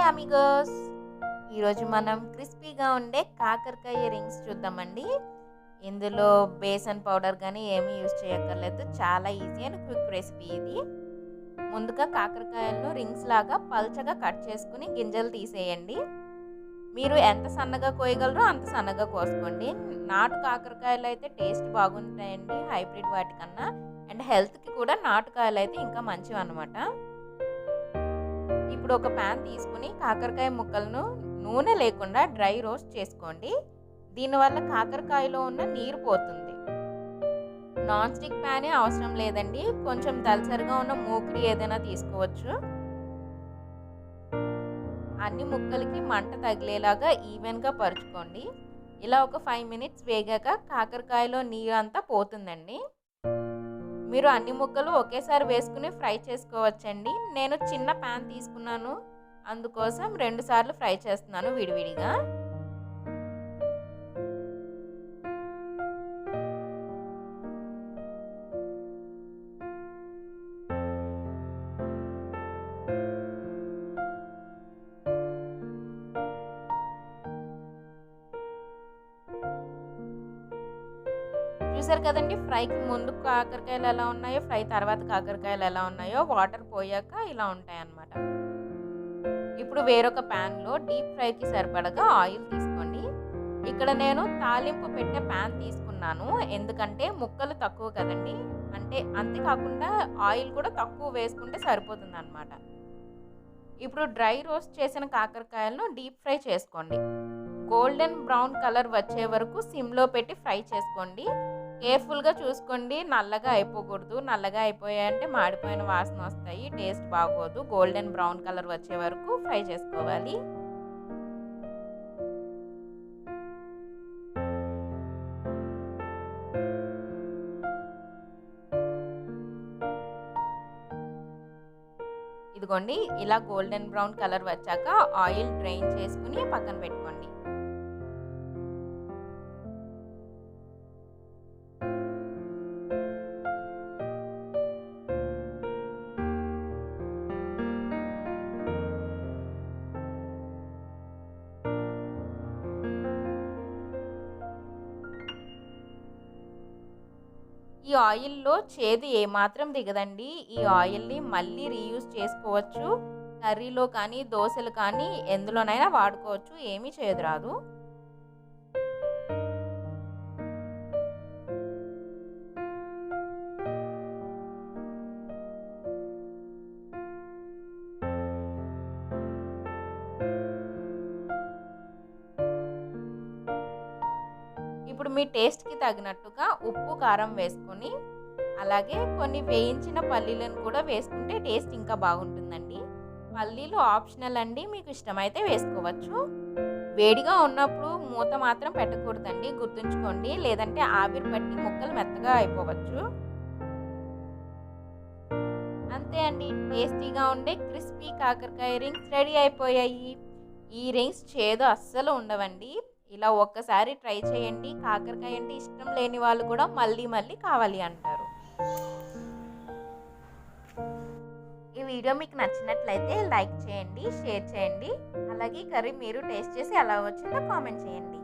Amigos, ఈరోజు మనం క్రిస్పీగా ఉండే కాకరకాయ రింగ్స్ చూద్దామండి. ఇందులో బేసన్ పౌడర్ కానీ ఏమీ యూజ్ చేయక్కర్లేదు. చాలా ఈజీ అండ్ క్విక్ రెసిపీ ఇది. ముందుగా కాకరకాయలను రింగ్స్ లాగా పల్చగా కట్ చేసుకుని గింజలు తీసేయండి. మీరు ఎంత సన్నగా కోయగలరో అంత సన్నగా కోసుకోండి. నాటు కాకరకాయలు అయితే టేస్ట్ బాగుంటాయండి హైబ్రిడ్ వాటికన్నా. అండ్ హెల్త్కి కూడా నాటుకాయలు అయితే ఇంకా మంచివి అన్నమాట. ఇప్పుడు ఒక ప్యాన్ తీసుకుని కాకరకాయ ముక్కలను నూనె లేకుండా డ్రై రోస్ట్ చేసుకోండి. దీనివల్ల కాకరకాయలో ఉన్న నీరు పోతుంది. నాన్ స్టిక్ ప్యానే అవసరం లేదండి, కొంచెం దలసరిగా ఉన్న మూకుడి ఏదైనా తీసుకోవచ్చు. అన్ని ముక్కలకి మంట తగిలేలాగా ఈవెన్గా పరుచుకోండి. ఇలా ఒక 5 మినిట్స్ వేగాక కాకరకాయలో నీరు అంతా పోతుందండి. మీరు అన్ని ముక్కలు ఒకేసారి వేసుకుని ఫ్రై చేసుకోవచ్చండి. నేను చిన్న ప్యాన్ తీసుకున్నాను, అందుకోసం 2 సార్లు ఫ్రై చేస్తున్నాను విడివిడిగా. చూసారు కదండి, ఫ్రైకి ముందు కాకరకాయలు ఎలా ఉన్నాయో, ఫ్రై తర్వాత కాకరకాయలు ఎలా ఉన్నాయో, వాటర్ పోయాక ఇలా ఉంటాయి అన్నమాట. ఇప్పుడు వేరొక ప్యాన్లో డీప్ ఫ్రైకి సరిపడగా ఆయిల్ తీసుకోండి. ఇక్కడ నేను తాలింపు పెట్టే ప్యాన్ తీసుకున్నాను, ఎందుకంటే ముక్కలు తక్కువ కదండి. అంతేకాకుండా ఆయిల్ కూడా తక్కువ వేసుకుంటే సరిపోతుంది అన్నమాట. ఇప్పుడు డ్రై రోస్ట్ చేసిన కాకరకాయలను డీప్ ఫ్రై చేసుకోండి. గోల్డెన్ బ్రౌన్ కలర్ వచ్చే వరకు సిమ్లో పెట్టి ఫ్రై చేసుకోండి. కేర్ఫుల్గా చూసుకోండి, నల్లగా అయిపోకూడదు. నల్లగా అయిపోయాయంటే మాడిపోయిన వాసన వస్తాయి, టేస్ట్ బాగోదు. గోల్డెన్ బ్రౌన్ కలర్ వచ్చే వరకు ఫ్రై చేసుకోవాలి. ఇదిగోండి, ఇలా గోల్డెన్ బ్రౌన్ కలర్ వచ్చాక ఆయిల్ డ్రైన్ చేసుకుని పక్కన పెట్టుకోండి. ఈ ఆయిల్లో చేదు ఏమాత్రం దిగదండి. ఈ ఆయిల్ని మళ్ళీ రీయూజ్ చేసుకోవచ్చు. కర్రీలో కానీ, దోశలు కానీ ఎందులోనైనా వాడుకోవచ్చు, ఏమీ చేదు రాదు. ఇప్పుడు మీ టేస్ట్కి తగినట్టుగా ఉప్పు, కారం వేసుకొని, అలాగే కొన్ని వేయించిన పల్లీలను కూడా వేసుకుంటే టేస్ట్ ఇంకా బాగుంటుందండి. పల్లీలు ఆప్షనల్ అండి, మీకు ఇష్టమైతే వేసుకోవచ్చు. వేడిగా ఉన్నప్పుడు మూత మాత్రం పెట్టకూడదండి, గుర్తుంచుకోండి, లేదంటే ఆవిరి పట్టి ముక్కలు మెత్తగా అయిపోవచ్చు. అంతే అండి, టేస్టీగా ఉండే క్రిస్పీ కాకరకాయ రింగ్స్ రెడీ అయిపోయాయి. ఈ రింగ్స్ చేదు అస్సలు ఉండవండి. ఇలా ఒక్కసారి ట్రై చేయండి. కాకరకాయ అంటే ఇష్టం లేని వాళ్ళు కూడా మళ్ళీ మళ్ళీ కావాలి అంటారు. ఈ వీడియో మీకు నచ్చినట్లయితే లైక్ చేయండి, షేర్ చేయండి. అలాగే కర్రీ మీరు టేస్ట్ చేసి ఎలా వచ్చిందో కామెంట్ చేయండి.